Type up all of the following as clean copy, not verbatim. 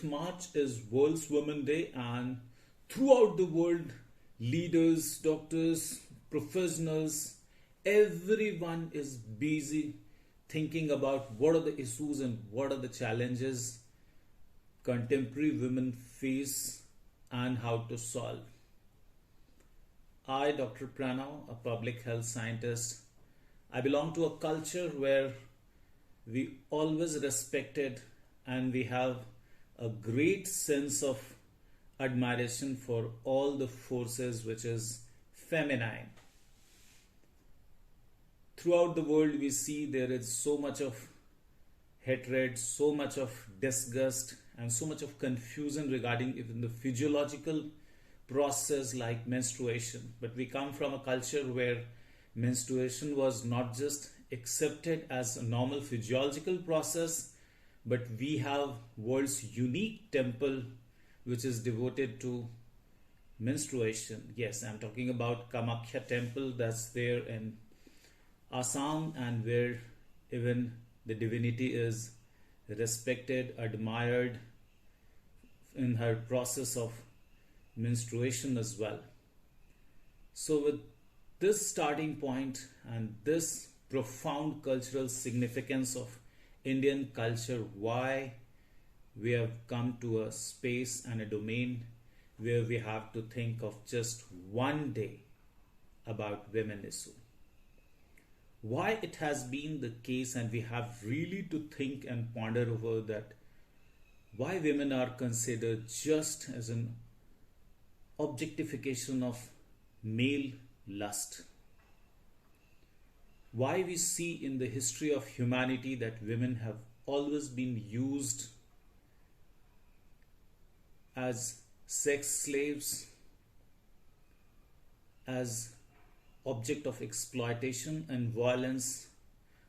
5th March is World's Women Day, and throughout the world, leaders, doctors, professionals, everyone is busy thinking about what are the issues and what are the challenges contemporary women face and how to solve. I, Dr. Pranav, a public health scientist, I belong to a culture where we always respected and we have a great sense of admiration for all the forces which is feminine. Throughout the world, we see there is so much of hatred, so much of disgust, and so much of confusion regarding even the physiological process like menstruation. But we come from a culture where menstruation was not just accepted as a normal physiological process, but we have world's unique temple which is devoted to menstruation. Yes, I'm talking about Kamakhya temple that's there in Assam, and where even the divinity is respected, admired in her process of menstruation as well. So with this starting point and this profound cultural significance of Indian culture, why we have come to a space and a domain where we have to think of just one day about women issue. Why it has been the case, and we have really to think and ponder over that, why women are considered just as an objectification of male lust. Why we see in the history of humanity that women have always been used as sex slaves, as object of exploitation and violence.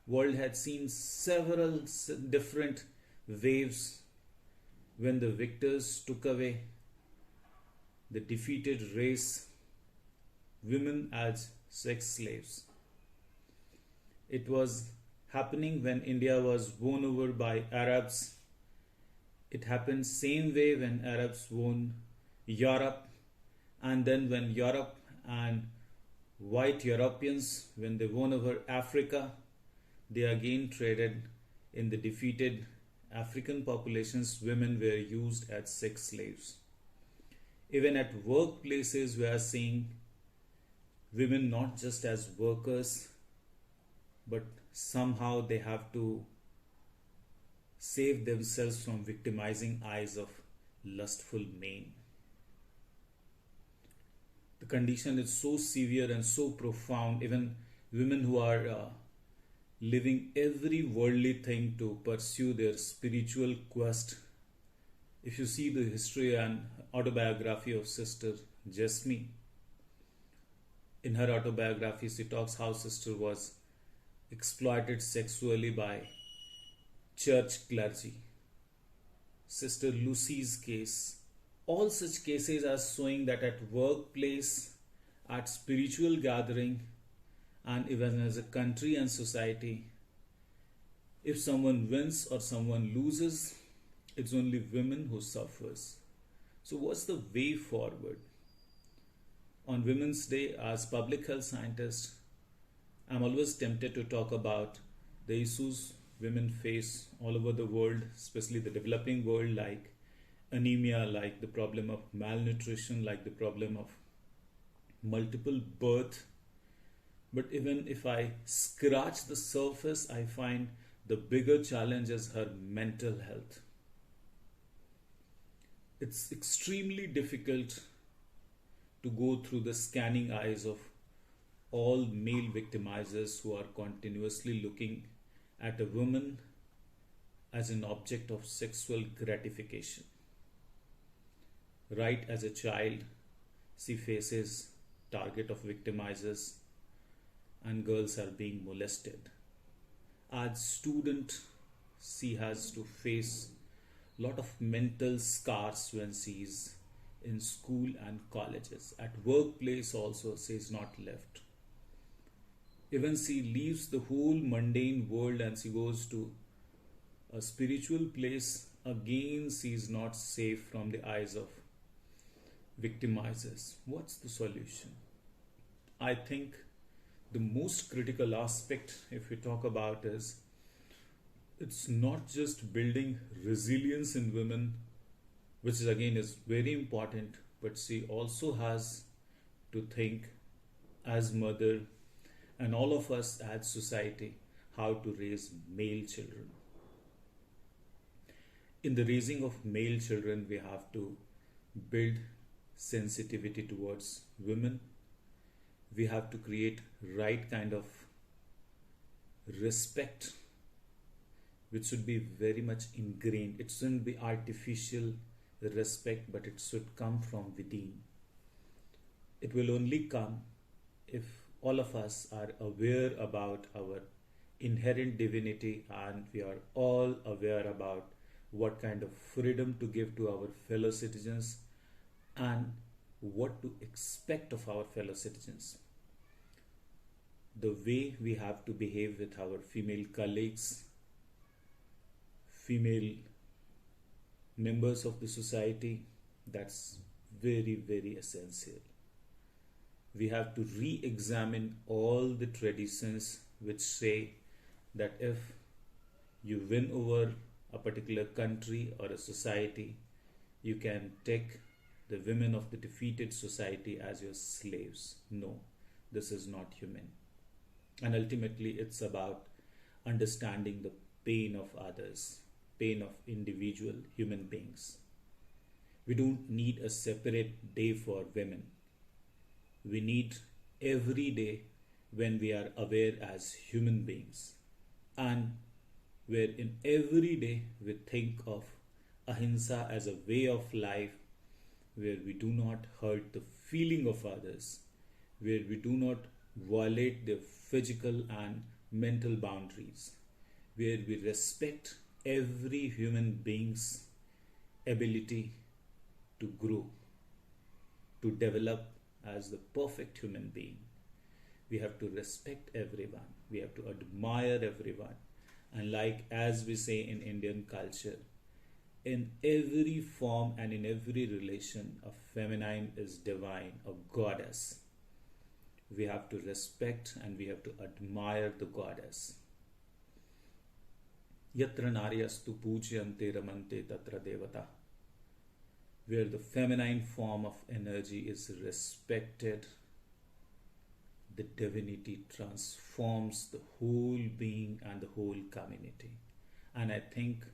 World had seen several different waves when the victors took away the defeated race, women as sex slaves. It was happening when India was won over by Arabs. It happened same way when Arabs won Europe, and then when Europe and white Europeans, when they won over Africa, they again traded in the defeated African populations. Women were used as sex slaves. Even at workplaces, we are seeing women not just as workers, but somehow they have to save themselves from victimizing eyes of lustful men. The condition is so severe and so profound. Even women who are living every worldly thing to pursue their spiritual quest. If you see the history and autobiography of Sister Jasmine, in her autobiography she talks how Sister was exploited sexually by church clergy. Sister Lucy's case. All such cases are showing that at workplace, at spiritual gathering, and even as a country and society, if someone wins or someone loses, it's only women who suffers. So what's the way forward? On Women's Day, as public health scientist, I'm always tempted to talk about the issues women face all over the world, especially the developing world, like anemia, like the problem of malnutrition, like the problem of multiple birth. But even if I scratch the surface, I find the bigger challenge is her mental health. It's extremely difficult to go through the scanning eyes of all male victimizers who are continuously looking at a woman as an object of sexual gratification. Right as a child, she faces target of victimizers and girls are being molested. As student, she has to face lot of mental scars when she is in school and colleges. At workplace also, she is not left. Even she leaves the whole mundane world and she goes to a spiritual place, again she is not safe from the eyes of victimizers. What's the solution? I think the most critical aspect, if we talk about, is it's not just building resilience in women, which is again is very important, but she also has to think as mother and all of us as society how to raise male children. In the raising of male children, we have to build sensitivity towards women. We have to create right kind of respect, which should be very much ingrained. It shouldn't be artificial respect, but it should come from within. It will only come if all of us are aware about our inherent divinity and we are all aware about what kind of freedom to give to our fellow citizens and what to expect of our fellow citizens. The way we have to behave with our female colleagues, female members of the society, that's very, very essential. We have to re-examine all the traditions which say that if you win over a particular country or a society, you can take the women of the defeated society as your slaves. No, this is not human. And ultimately, it's about understanding the pain of others, pain of individual human beings. We don't need a separate day for women. We need every day when we are aware as human beings, and where in every day we think of ahimsa as a way of life, where we do not hurt the feeling of others, where we do not violate their physical and mental boundaries, where we respect every human being's ability to grow, to develop as the perfect human being. We have to respect everyone. We have to admire everyone. And like as we say in Indian culture, in every form and in every relation, a feminine is divine, a goddess. We have to respect and we have to admire the goddess. Yatra naryastu pujyante ramante tatra devata. Where the feminine form of energy is respected, the divinity transforms the whole being and the whole community. And I think